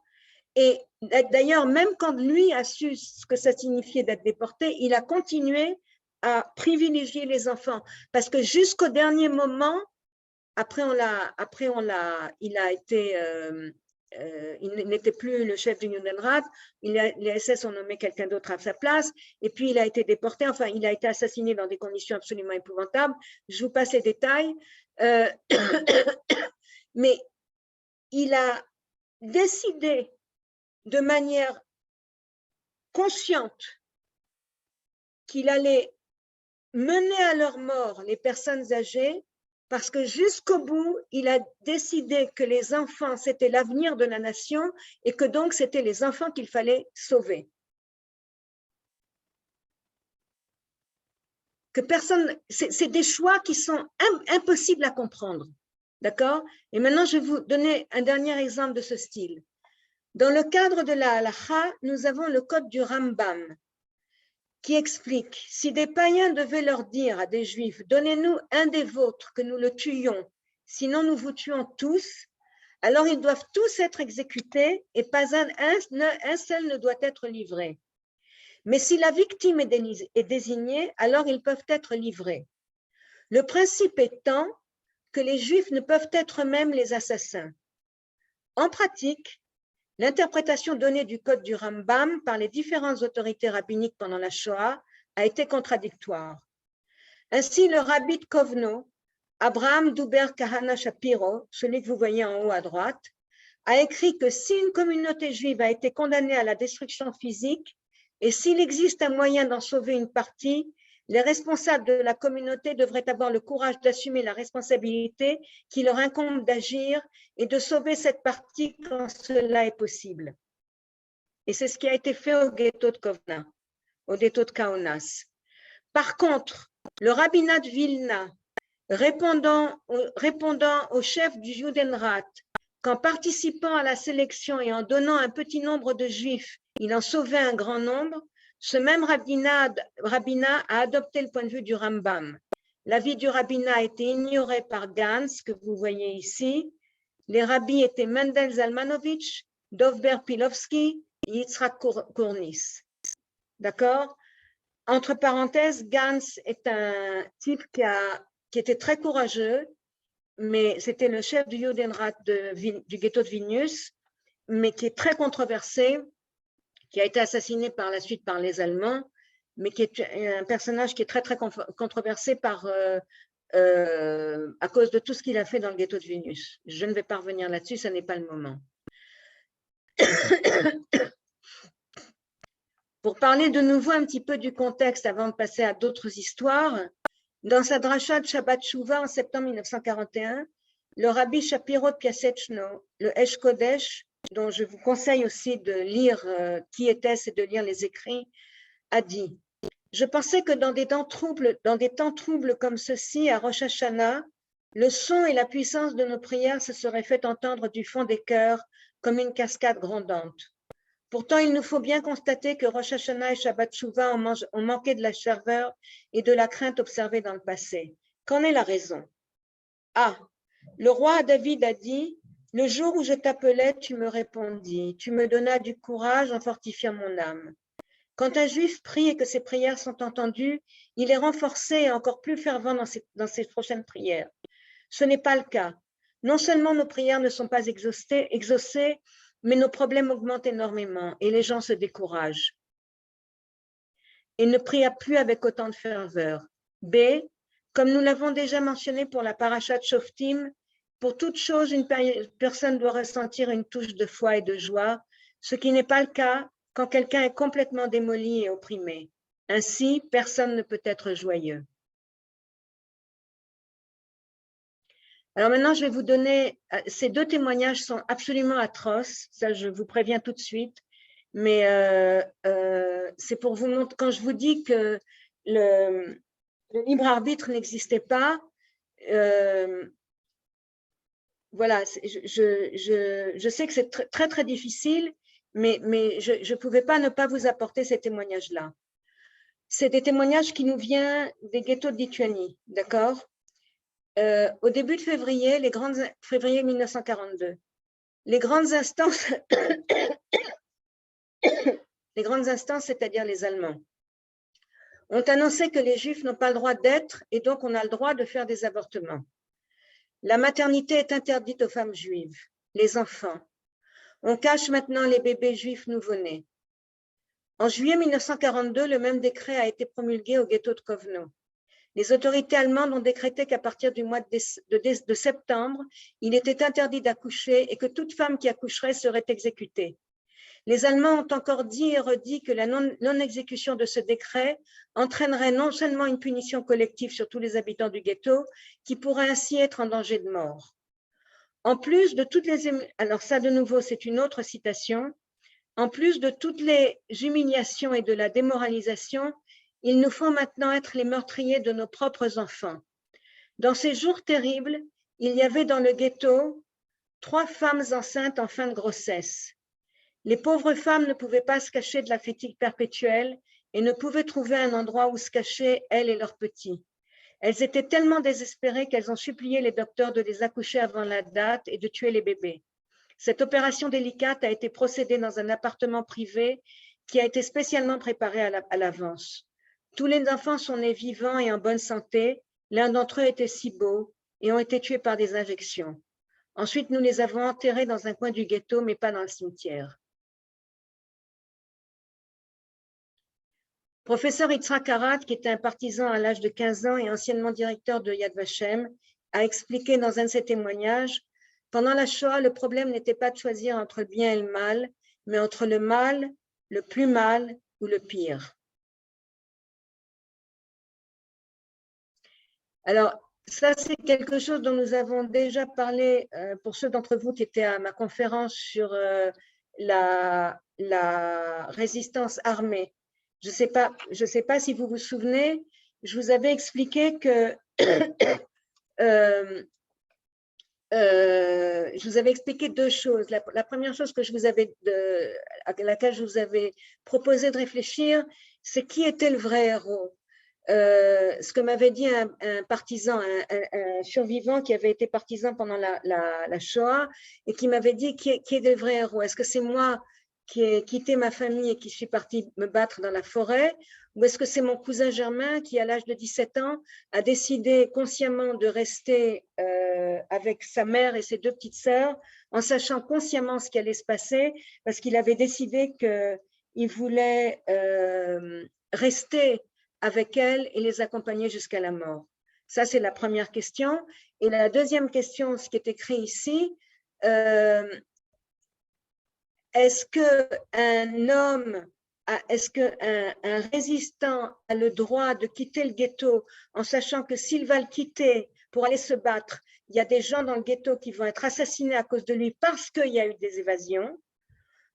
Et d'ailleurs, même quand lui a su ce que ça signifiait d'être déporté, il a continué à privilégier les enfants. Parce que jusqu'au dernier moment, il n'était plus le chef du Judenrat, les SS ont nommé quelqu'un d'autre à sa place, et puis il a été déporté, enfin il a été assassiné dans des conditions absolument épouvantables. Je vous passe les détails, mais il a décidé de manière consciente qu'il allait mener à leur mort les personnes âgées, parce que jusqu'au bout, il a décidé que les enfants, c'était l'avenir de la nation et que donc c'était les enfants qu'il fallait sauver. Que personne, c'est des choix qui sont impossibles à comprendre, d'accord? Et maintenant, je vais vous donner un dernier exemple de ce style. Dans le cadre de la halakha, nous avons le code du Rambam, qui explique, si des païens devaient leur dire à des juifs, donnez-nous un des vôtres que nous le tuions, sinon nous vous tuons tous, alors ils doivent tous être exécutés et pas un seul ne doit être livré. Mais si la victime est désignée, alors ils peuvent être livrés. Le principe étant que les juifs ne peuvent être eux-mêmes les assassins. En pratique, l'interprétation donnée du code du Rambam par les différentes autorités rabbiniques pendant la Shoah a été contradictoire. Ainsi, le rabbi de Kovno, Abraham Duber Kahana Shapiro, celui que vous voyez en haut à droite, a écrit que si une communauté juive a été condamnée à la destruction physique et s'il existe un moyen d'en sauver une partie, les responsables de la communauté devraient avoir le courage d'assumer la responsabilité qui leur incombe d'agir et de sauver cette partie quand cela est possible. Et c'est ce qui a été fait au ghetto de Kovna, au ghetto de Kaunas. Par contre, le rabbinat de Vilna, répondant au chef du Judenrat, qu'en participant à la sélection et en donnant un petit nombre de juifs, il en sauvait un grand nombre, ce même rabbinat a adopté le point de vue du Rambam. L'avis du rabbinat a été ignoré par Gans, que vous voyez ici. Les rabbis étaient Mendel Zalmanovitch, Dovber Pilovski et Yitzhak Kournis. D'accord? Entre parenthèses, Gans est un type qui était très courageux, mais c'était le chef du Judenrat du ghetto de Vilnius, mais qui est très controversé, qui a été assassiné par la suite par les Allemands, mais qui est un personnage qui est très, très controversé à cause de tout ce qu'il a fait dans le ghetto de Vilnius. Je ne vais pas revenir là-dessus, ce n'est pas le moment. Pour parler de nouveau un petit peu du contexte avant de passer à d'autres histoires, dans sa dracha de Shabbat Shuvah en septembre 1941, le rabbi Shapiro de Piaseczno, le Esh Kodesh, dont je vous conseille aussi de lire qui était-ce et de lire les écrits, a dit « Je pensais que dans des temps troubles comme ceux-ci, à Rosh Hashanah, le son et la puissance de nos prières se seraient fait entendre du fond des cœurs comme une cascade grondante. Pourtant, il nous faut bien constater que Rosh Hashanah et Shabbat Shuvah ont manqué de la ferveur et de la crainte observées dans le passé. Qu'en est la raison? Ah, le roi David a dit, « Le jour où je t'appelais, tu me répondis, tu me donnas du courage en fortifiant mon âme. » Quand un juif prie et que ses prières sont entendues, il est renforcé et encore plus fervent dans ses prochaines prières. Ce n'est pas le cas. Non seulement nos prières ne sont pas exaucées, mais nos problèmes augmentent énormément et les gens se découragent et ne prient plus avec autant de ferveur. B, comme nous l'avons déjà mentionné pour la parashat Shoftim, pour toute chose, une personne doit ressentir une touche de foi et de joie, ce qui n'est pas le cas quand quelqu'un est complètement démoli et opprimé. Ainsi, personne ne peut être joyeux. Alors maintenant, je vais vous donner, ces deux témoignages sont absolument atroces, ça je vous préviens tout de suite, mais c'est pour vous montrer, quand je vous dis que le libre arbitre n'existait pas, voilà, je sais que c'est très, très difficile, mais je ne pouvais pas ne pas vous apporter ces témoignages-là. C'est des témoignages qui nous viennent des ghettos de Lituanie, d'accord? Au début de février, février 1942, les grandes instances, c'est-à-dire les Allemands, ont annoncé que les Juifs n'ont pas le droit d'être et donc on a le droit de faire des avortements. La maternité est interdite aux femmes juives, les enfants. On cache maintenant les bébés juifs nouveau-nés. En juillet 1942, le même décret a été promulgué au ghetto de Kovno. Les autorités allemandes ont décrété qu'à partir du mois de septembre, il était interdit d'accoucher et que toute femme qui accoucherait serait exécutée. Les Allemands ont encore dit et redit que la non-exécution de ce décret entraînerait non seulement une punition collective sur tous les habitants du ghetto, qui pourraient ainsi être en danger de mort. En plus de toutes les… Alors ça, de nouveau, c'est une autre citation. En plus de toutes les humiliations et de la démoralisation, il nous faut maintenant être les meurtriers de nos propres enfants. Dans ces jours terribles, il y avait dans le ghetto 3 femmes enceintes en fin de grossesse. Les pauvres femmes ne pouvaient pas se cacher de la fatigue perpétuelle et ne pouvaient trouver un endroit où se cacher, elles et leurs petits. Elles étaient tellement désespérées qu'elles ont supplié les docteurs de les accoucher avant la date et de tuer les bébés. Cette opération délicate a été procédée dans un appartement privé qui a été spécialement préparé à l'avance. Tous les enfants sont nés vivants et en bonne santé. L'un d'entre eux était si beau et ont été tués par des injections. Ensuite, nous les avons enterrés dans un coin du ghetto, mais pas dans le cimetière. Professeur Yitzhak Arad, qui était un partisan à l'âge de 15 ans et anciennement directeur de Yad Vashem, a expliqué dans un de ses témoignages, pendant la Shoah, le problème n'était pas de choisir entre le bien et le mal, mais entre le mal, le plus mal ou le pire. Alors, ça, c'est quelque chose dont nous avons déjà parlé pour ceux d'entre vous qui étaient à ma conférence sur la résistance armée. Je ne sais pas si vous vous souvenez, je vous avais expliqué que je vous avais expliqué 2 choses. La première chose à laquelle je vous avais proposé de réfléchir, c'est qui était le vrai héros. Ce que m'avait dit un partisan, un survivant qui avait été partisan pendant la Shoah et qui m'avait dit qui est le vrai héros. Est-ce que c'est moi qui ai quitté ma famille et qui suis partie me battre dans la forêt, ou est-ce que c'est mon cousin Germain qui, à l'âge de 17 ans, a décidé consciemment de rester avec sa mère et ses 2 petites sœurs, en sachant consciemment ce qui allait se passer, parce qu'il avait décidé qu'il voulait rester avec elles et les accompagner jusqu'à la mort. Ça, c'est la première question. Et la deuxième question, ce qui est écrit ici, est-ce qu'un homme, est-ce qu'un résistant a le droit de quitter le ghetto en sachant que s'il va le quitter pour aller se battre, il y a des gens dans le ghetto qui vont être assassinés à cause de lui parce qu'il y a eu des évasions?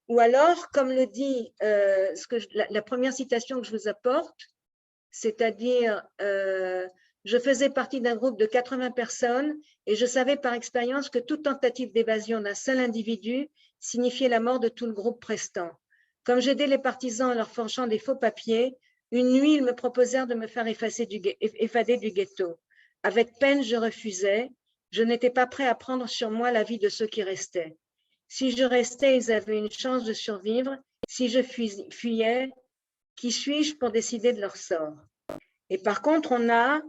Ou alors, comme le dit la première citation que je vous apporte, c'est-à-dire, je faisais partie d'un groupe de 80 personnes et je savais par expérience que toute tentative d'évasion d'un seul individu, signifiait la mort de tout le groupe prestant. Comme j'aidais les partisans en leur forgeant des faux papiers, une nuit, ils me proposèrent de me faire évader du ghetto. Avec peine, je refusais. Je n'étais pas prêt à prendre sur moi la vie de ceux qui restaient. Si je restais, ils avaient une chance de survivre. Si je fuyais, qui suis-je pour décider de leur sort? Et par contre, on a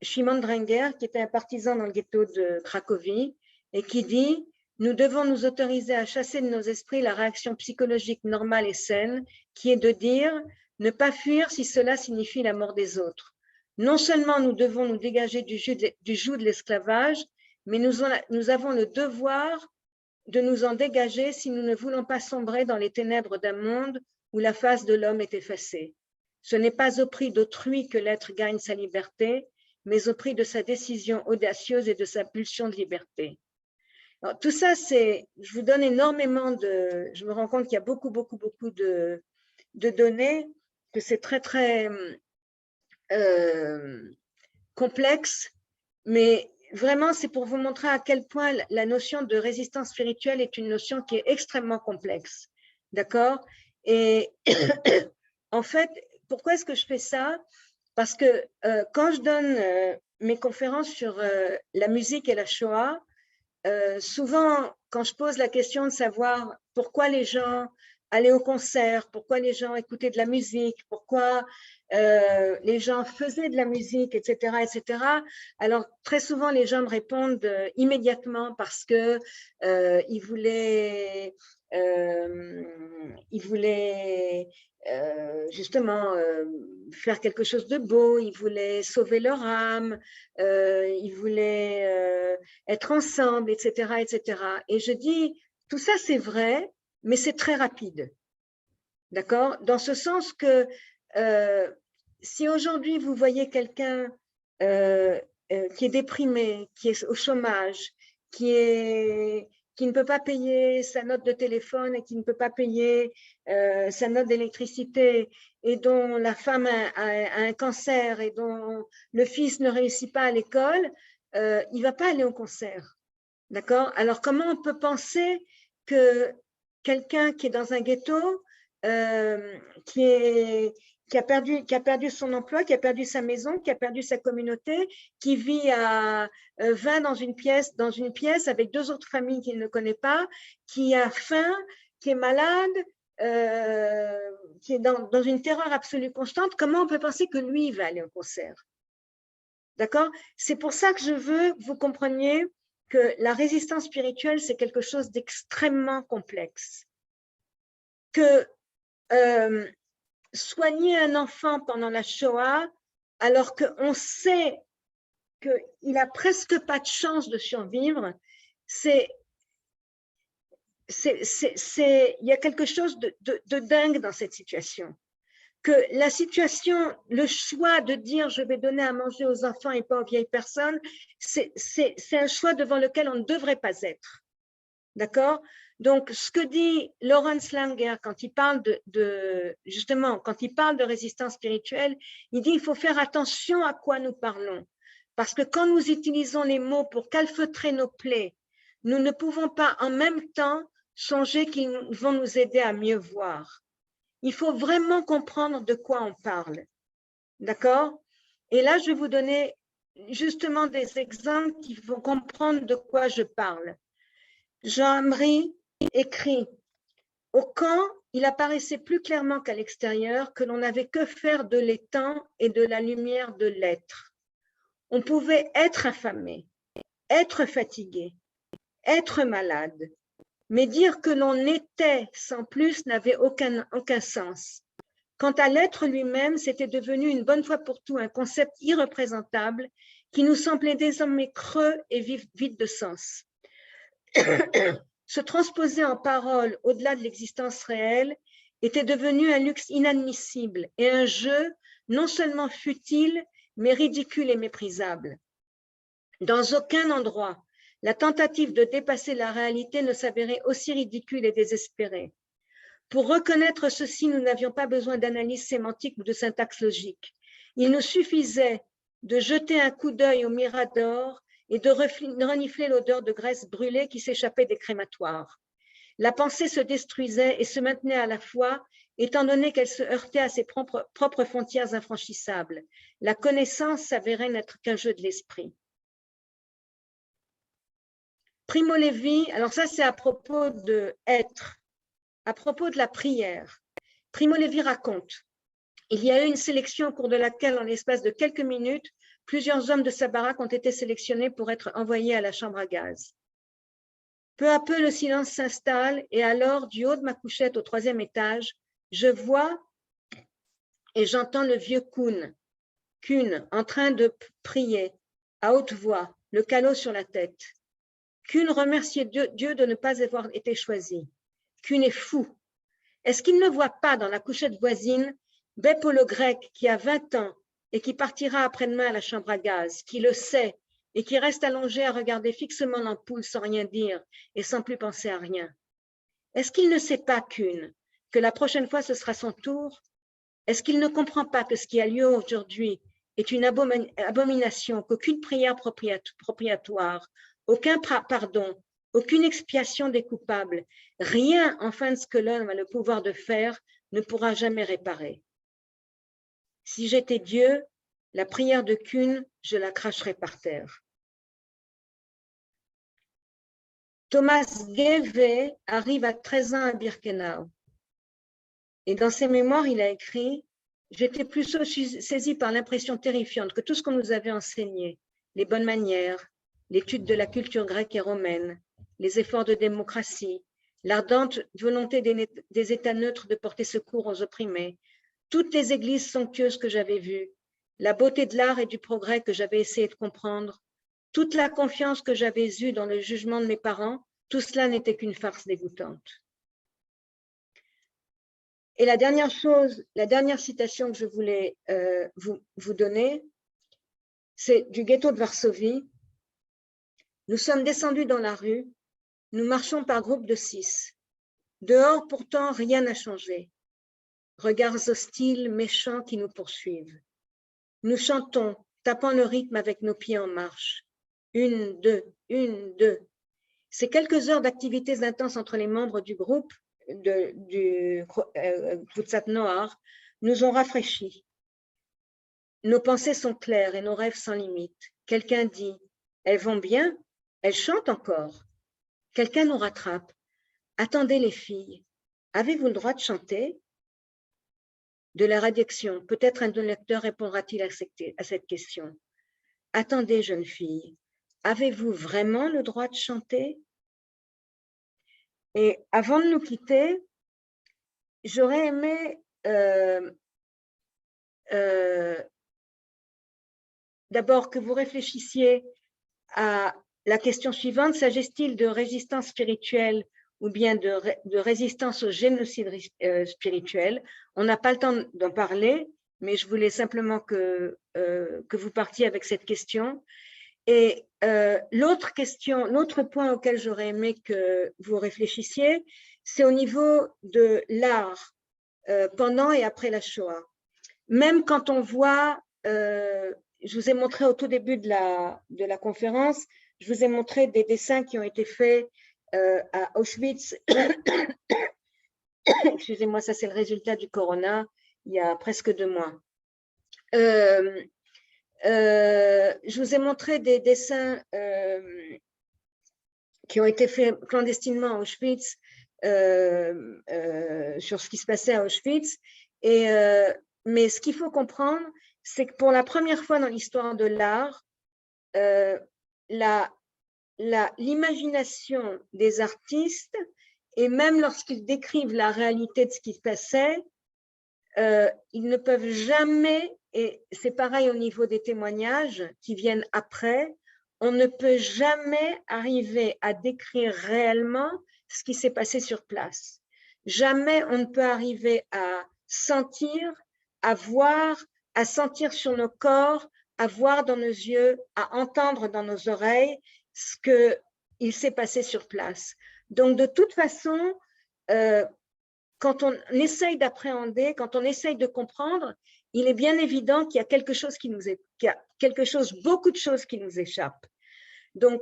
Szymon Drenger, qui était un partisan dans le ghetto de Cracovie, et qui dit « Nous devons nous autoriser à chasser de nos esprits la réaction psychologique normale et saine, qui est de dire « Ne pas fuir si cela signifie la mort des autres. Non seulement nous devons nous dégager du joug de l'esclavage, mais nous avons le devoir de nous en dégager si nous ne voulons pas sombrer dans les ténèbres d'un monde où la face de l'homme est effacée. Ce n'est pas au prix d'autrui que l'être gagne sa liberté, mais au prix de sa décision audacieuse et de sa pulsion de liberté. » Alors, tout ça, je vous donne énormément je me rends compte qu'il y a beaucoup de données, que c'est très complexe, mais vraiment, c'est pour vous montrer à quel point la notion de résistance spirituelle est une notion qui est extrêmement complexe. D'accord? Et en fait, pourquoi est-ce que je fais ça? Parce que quand je donne mes conférences sur la musique et la Shoah, souvent, quand je pose la question de savoir pourquoi les gens allaient au concert, pourquoi les gens écoutaient de la musique, pourquoi les gens faisaient de la musique, etc., etc. Alors, très souvent, les gens me répondent immédiatement parce que ils voulaient justement faire quelque chose de beau, ils voulaient sauver leur âme, ils voulaient être ensemble, etc., etc. Et je dis, tout ça c'est vrai, mais c'est très rapide. D'accord? Dans ce sens que si aujourd'hui vous voyez quelqu'un qui est déprimé, qui est au chômage, qui ne peut pas payer sa note de téléphone et qui ne peut pas payer sa note d'électricité et dont la femme a un cancer et dont le fils ne réussit pas à l'école, il ne va pas aller au concert. D'accord? Alors, comment on peut penser que quelqu'un qui est dans un ghetto, qui a perdu son emploi, qui a perdu sa maison, qui a perdu sa communauté, qui vit à 20 dans une pièce avec 2 autres familles qu'il ne connaît pas, qui a faim, qui est malade, qui est dans une terreur absolue constante, comment on peut penser que lui, il va aller au concert? D'accord? C'est pour ça que je veux que vous compreniez que la résistance spirituelle, c'est quelque chose d'extrêmement complexe. Que soigner un enfant pendant la Shoah, alors qu'on sait qu'il n'a presque pas de chance de survivre, il y a quelque chose de dingue dans cette situation. Que la situation, le choix de dire je vais donner à manger aux enfants et pas aux vieilles personnes, c'est un choix devant lequel on ne devrait pas être. D'accord? Donc, ce que dit Lawrence Langer quand il parle justement, quand il parle de résistance spirituelle, il dit il faut faire attention à quoi nous parlons. Parce que quand nous utilisons les mots pour calfeutrer nos plaies, nous ne pouvons pas en même temps songer qu'ils vont nous aider à mieux voir. Il faut vraiment comprendre de quoi on parle. D'accord? Et là, je vais vous donner justement des exemples qui vont comprendre de quoi je parle. Jean Amri écrit « Au camp, il apparaissait plus clairement qu'à l'extérieur que l'on n'avait que faire de l'étang et de la lumière de l'être. On pouvait être affamé, être fatigué, être malade, mais dire que l'on était sans plus n'avait aucun sens. Quant à l'être lui-même, c'était devenu une bonne fois pour tout un concept irreprésentable qui nous semblait désormais creux et vide de sens. Se transposer en parole au-delà de l'existence réelle était devenu un luxe inadmissible et un jeu non seulement futile, mais ridicule et méprisable. Dans aucun endroit, la tentative de dépasser la réalité ne s'avérait aussi ridicule et désespérée. Pour reconnaître ceci, nous n'avions pas besoin d'analyse sémantique ou de syntaxe logique. Il nous suffisait de jeter un coup d'œil au mirador et de renifler l'odeur de graisse brûlée qui s'échappait des crématoires. La pensée se détruisait et se maintenait à la fois, étant donné qu'elle se heurtait à ses propres frontières infranchissables. La connaissance s'avérait n'être qu'un jeu de l'esprit. Primo Levi, alors ça c'est à propos de être, à propos de la prière. Primo Levi raconte, il y a eu une sélection au cours de laquelle, en l'espace de quelques minutes, plusieurs hommes de sa baraque ont été sélectionnés pour être envoyés à la chambre à gaz. Peu à peu, le silence s'installe et alors, du haut de ma couchette au 3e étage, je vois et j'entends le vieux Kuhn en train de prier à haute voix, le calot sur la tête. Kuhn remerciait Dieu de ne pas avoir été choisi. Kuhn est fou. Est-ce qu'il ne voit pas dans la couchette voisine Beppo le grec qui a 20 ans et qui partira après-demain à la chambre à gaz, qui le sait et qui reste allongé à regarder fixement l'ampoule sans rien dire et sans plus penser à rien? Est-ce qu'il ne sait pas, Kuhn, que la prochaine fois ce sera son tour? Est-ce qu'il ne comprend pas que ce qui a lieu aujourd'hui est une abomination, qu'aucune prière propriatoire, aucun pardon, aucune expiation des coupables, rien enfin de ce que l'homme a le pouvoir de faire ne pourra jamais réparer? Si j'étais Dieu, la prière de Kuhn, je la cracherais par terre. Thomas Geve arrive à 13 ans à Birkenau. Et dans ses mémoires, il a écrit « J'étais plus saisi par l'impression terrifiante que tout ce qu'on nous avait enseigné, les bonnes manières, l'étude de la culture grecque et romaine, les efforts de démocratie, l'ardente volonté des États neutres de porter secours aux opprimés, toutes les églises somptueuses que j'avais vues, la beauté de l'art et du progrès que j'avais essayé de comprendre, toute la confiance que j'avais eue dans le jugement de mes parents, tout cela n'était qu'une farce dégoûtante. » Et la dernière citation que je voulais vous donner, c'est du ghetto de Varsovie. Nous sommes descendus dans la rue, nous marchons par groupe de 6. Dehors, pourtant, rien n'a changé. Regards hostiles, méchants qui nous poursuivent. Nous chantons, tapant le rythme avec nos pieds en marche. 1, 2, 1, 2. Ces quelques heures d'activités intenses entre les membres du groupe du Kvutsat Noar nous ont rafraîchis. Nos pensées sont claires et nos rêves sans limite. Quelqu'un dit « Elles vont bien, elles chantent encore ». Quelqu'un nous rattrape. « Attendez les filles, avez-vous le droit de chanter ?» De la rédaction, peut-être un de nos lecteurs répondra-t-il à cette question. « Attendez, jeune fille, avez-vous vraiment le droit de chanter ?» Et avant de nous quitter, j'aurais aimé d'abord que vous réfléchissiez à la question suivante, s'agit-il de résistance spirituelle ou bien de résistance au génocide spirituel? On n'a pas le temps d'en parler, mais je voulais simplement que vous partiez avec cette question. Et l'autre point auquel j'aurais aimé que vous réfléchissiez, c'est au niveau de l'art pendant et après la Shoah. Même quand on voit, je vous ai montré au tout début de la conférence, je vous ai montré des dessins qui ont été faits à Auschwitz. Excusez-moi, ça c'est le résultat du corona, il y a presque 2 mois. Je vous ai montré des dessins qui ont été faits clandestinement à Auschwitz sur ce qui se passait à Auschwitz. Mais ce qu'il faut comprendre, c'est que pour la première fois dans l'histoire de l'art, l'imagination des artistes, et même lorsqu'ils décrivent la réalité de ce qui se passait, ils ne peuvent jamais, et c'est pareil au niveau des témoignages qui viennent après, on ne peut jamais arriver à décrire réellement ce qui s'est passé sur place. Jamais on ne peut arriver à sentir, à voir, à sentir sur nos corps, à voir dans nos yeux, à entendre dans nos oreilles ce qu'il s'est passé sur place. Donc, de toute façon, quand on essaye d'appréhender, quand on essaye de comprendre, il est bien évident qu'il y a quelque chose beaucoup de choses qui nous échappent. Donc,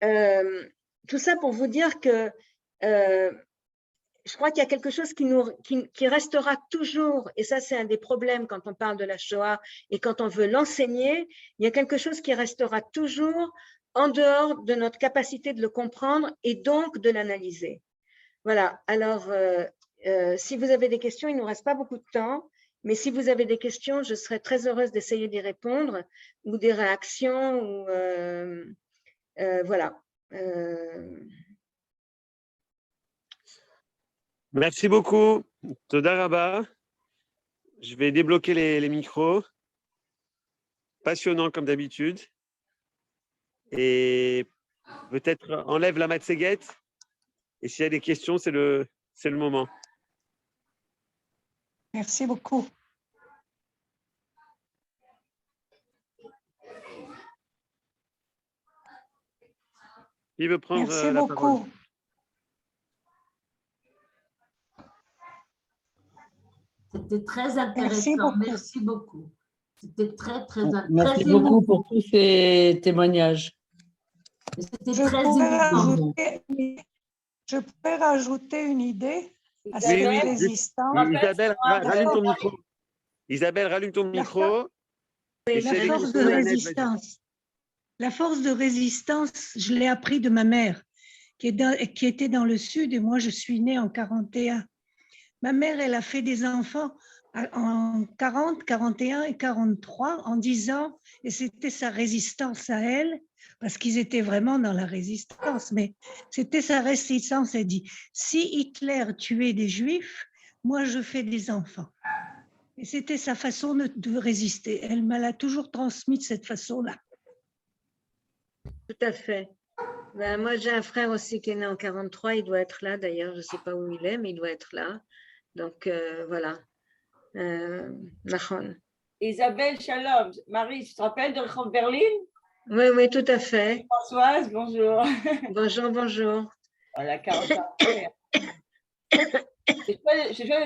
tout ça pour vous dire que je crois qu'il y a quelque chose qui restera toujours, et ça c'est un des problèmes quand on parle de la Shoah et quand on veut l'enseigner, il y a quelque chose qui restera toujours en dehors de notre capacité de le comprendre et donc de l'analyser. Voilà, alors si vous avez des questions, il ne nous reste pas beaucoup de temps, mais si vous avez des questions, je serais très heureuse d'essayer d'y répondre, ou des réactions, ou voilà. Merci beaucoup. Toda Rabba. Je vais débloquer les micros. Passionnant comme d'habitude. Et peut-être enlève la matséguette. Et s'il y a des questions, c'est le moment. Merci beaucoup. Qui veut prendre Merci la beaucoup. parole? C'était très intéressant. Merci beaucoup. C'était très, très intéressant. Merci beaucoup pour tous ces témoignages. C'était très émouvant. Je peux rajouter une idée à Oui, cette oui, résistance. Isabelle, rallume ton micro. Isabelle, rallume ton micro. La force de résistance. La force de résistance, je l'ai appris de ma mère, qui était dans le Sud, et moi, je suis née en 41. Ma mère, elle a fait des enfants en 40, 41 et 43 en 10 ans, et c'était sa résistance à elle, parce qu'ils étaient vraiment dans la résistance, mais c'était sa résistance. Elle dit, si Hitler tuait des Juifs, moi, je fais des enfants. Et c'était sa façon de résister. Elle me l'a toujours transmis de cette façon-là. Tout à fait. Ben, moi, j'ai un frère aussi qui est né en 43, il doit être là d'ailleurs, je ne sais pas où il est, mais il doit être là. Donc, voilà. Nahon. Isabelle, shalom. Marie, tu te rappelles de Rehov Berlin? Oui, oui, tout à fait. Françoise, bonjour. Bonjour, bonjour. Voilà, 40 ans. C'est chouette